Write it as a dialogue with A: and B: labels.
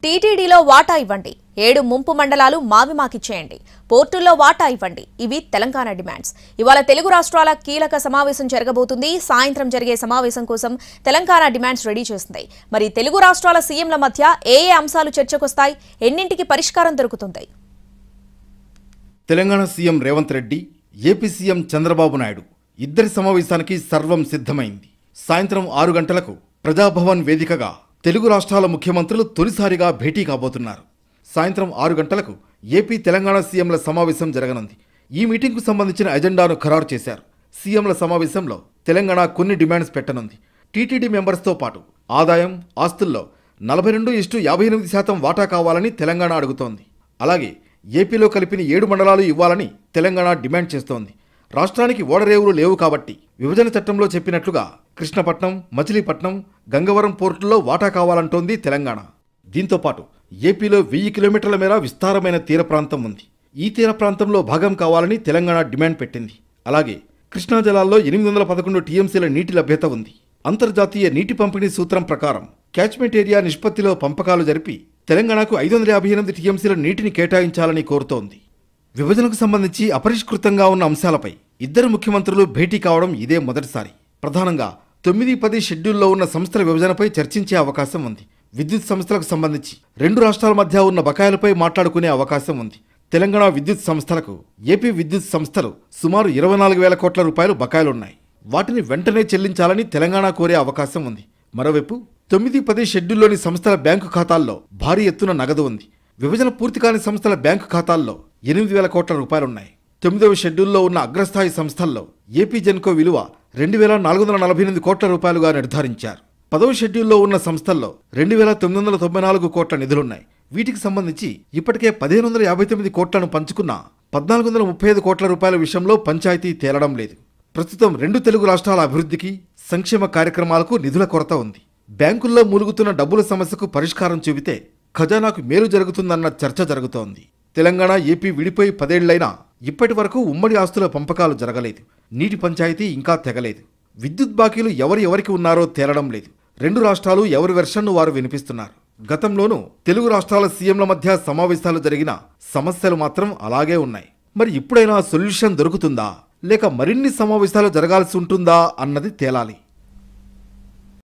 A: టీటీడీలో వాటా ఇవ్వండి, 7 ముంపు మండలాలు మావిమాకిచ్చేయండి, పోర్టుల్లో వాటా ఇవ్వండి. ఇవి తెలంగాణ డిమాండ్స్. ఇవాళ తెలుగు రాష్ట్రాల కీలక సమావేశం జరగబోతుంది. సాయంత్రం జరిగే సమావేశం కోసం తెలంగాణ డిమాండ్స్ రెడీ చేస్తుంది. మరి తెలుగు రాష్ట్రాల సీఎంల మధ్య ఏ అంశాలు చర్చకొస్తాయి, ఎన్నింటికి పరిష్కారం దొరుకుతుంది?
B: Telangana CM Revanth Reddy, AP CM Chandrababu Naidu ఇద్దరి సమావేశానికి సర్వం సిద్ధమైంది. సాయంత్రం 6 గంటలకు ప్రజాభవన్ వేదికగా తెలుగు రాష్ట్రాల ముఖ్యమంత్రులు తొలిసారిగా భేటీ కాబోతున్నారు. సాయంత్రం 6 గంటలకు ఏపీ తెలంగాణ సీఎంల సమావేశం జరగనుంది. ఈ మీటింగ్కు సంబంధించిన ఎజెండాను ఖరారు చేశారు. సీఎంల సమావేశంలో తెలంగాణ కొన్ని డిమాండ్స్ పెట్టనుంది. టీటీడీ మెంబర్స్తో పాటు ఆదాయం, ఆస్తుల్లో 42:58% వాటా కావాలని తెలంగాణ అడుగుతోంది. అలాగే ఏపీలో కలిపిన 7 మండలాలు ఇవ్వాలని తెలంగాణ డిమాండ్ చేస్తోంది. రాష్ట్రానికి ఓడరేవులు లేవు కాబట్టి విభజన చట్టంలో చెప్పినట్లుగా కృష్ణపట్నం, మచిలీపట్నం, గంగవరం పోర్టుల్లో వాటా కావాలంటోంది తెలంగాణ. దీంతోపాటు ఏపీలో 1000 కిలోమీటర్ల మేర విస్తారమైన తీర ప్రాంతం ఉంది. ఈ తీర ప్రాంతంలో భాగం కావాలని తెలంగాణ డిమాండ్ పెట్టింది. అలాగే కృష్ణా జలాల్లో 811 టీఎంసీల నీటి లభ్యత ఉంది. అంతర్జాతీయ నీటి పంపిణీ సూత్రం ప్రకారం క్యాచ్మెంట్ ఏరియా నిష్పత్తిలో పంపకాలు జరిపి తెలంగాణకు 558 టీఎంసీల నీటిని కేటాయించాలని కోరుతోంది. విభజనకు సంబంధించి అపరిష్కృతంగా ఉన్న అంశాలపై ఇద్దరు ముఖ్యమంత్రులు భేటీ కావడం ఇదే మొదటిసారి. ప్రధానంగా 9-10 షెడ్యూల్లో ఉన్న సంస్థల విభజనపై చర్చించే అవకాశం ఉంది. విద్యుత్ సంస్థలకు సంబంధించి 2 రాష్ట్రాల మధ్య ఉన్న బకాయిలపై మాట్లాడుకునే అవకాశం ఉంది. తెలంగాణ విద్యుత్ సంస్థలకు ఏపీ విద్యుత్ సంస్థలు సుమారు 24,000 కోట్ల రూపాయలు బకాయిలున్నాయి. వాటిని వెంటనే చెల్లించాలని తెలంగాణ కోరే అవకాశం ఉంది. మరోవైపు 9-10 షెడ్యూల్లోని సంస్థల బ్యాంకు ఖాతాల్లో భారీ ఎత్తున నగదు ఉంది. విభజన పూర్తి కాని సంస్థల బ్యాంకు ఖాతాల్లో 8,000 కోట్ల రూపాయలున్నాయి. 9వ షెడ్యూల్లో ఉన్న అగ్రస్థాయి సంస్థల్లో ఏపీ జెన్కో విలువ 2,448 కోట్ల రూపాయలుగా నిర్ధారించారు. 10వ షెడ్యూల్లో ఉన్న సంస్థల్లో 2,994 కోట్ల నిధులున్నాయి. వీటికి సంబంధించి ఇప్పటికే 1,559 కోట్లను పంచుకున్న 1,435 కోట్ల రూపాయల విషయంలో పంచాయతీ తేలడం లేదు. ప్రస్తుతం 2 తెలుగు రాష్ట్రాల అభివృద్ధికి, సంక్షేమ కార్యక్రమాలకు నిధుల కొరత ఉంది. బ్యాంకుల్లో మూలుగుతున్న డబ్బుల సమస్యకు పరిష్కారం చూపితే ఖజానాకు మేలు జరుగుతుందన్న చర్చ జరుగుతోంది. తెలంగాణ, ఏపీ విడిపోయి 10 ఏళ్లైనా ఇప్పటి వరకు ఉమ్మడి ఆస్తుల పంపకాలు జరగలేదు. నీటి పంచాయతీ ఇంకా తెగలేదు. విద్యుత్ బాకీలు ఎవరికి ఉన్నారో తేలడం లేదు. 2 రాష్ట్రాలు ఎవరి వెర్షన్ను వారు వినిపిస్తున్నారు. గతంలోనూ తెలుగు రాష్ట్రాల సీఎంల మధ్య సమావేశాలు జరిగిన సమస్యలు మాత్రం అలాగే ఉన్నాయి. మరి ఇప్పుడైనా సొల్యూషన్ దొరుకుతుందా, లేక మరిన్ని సమావేశాలు జరగాల్సి ఉంటుందా అన్నది తేలాలి.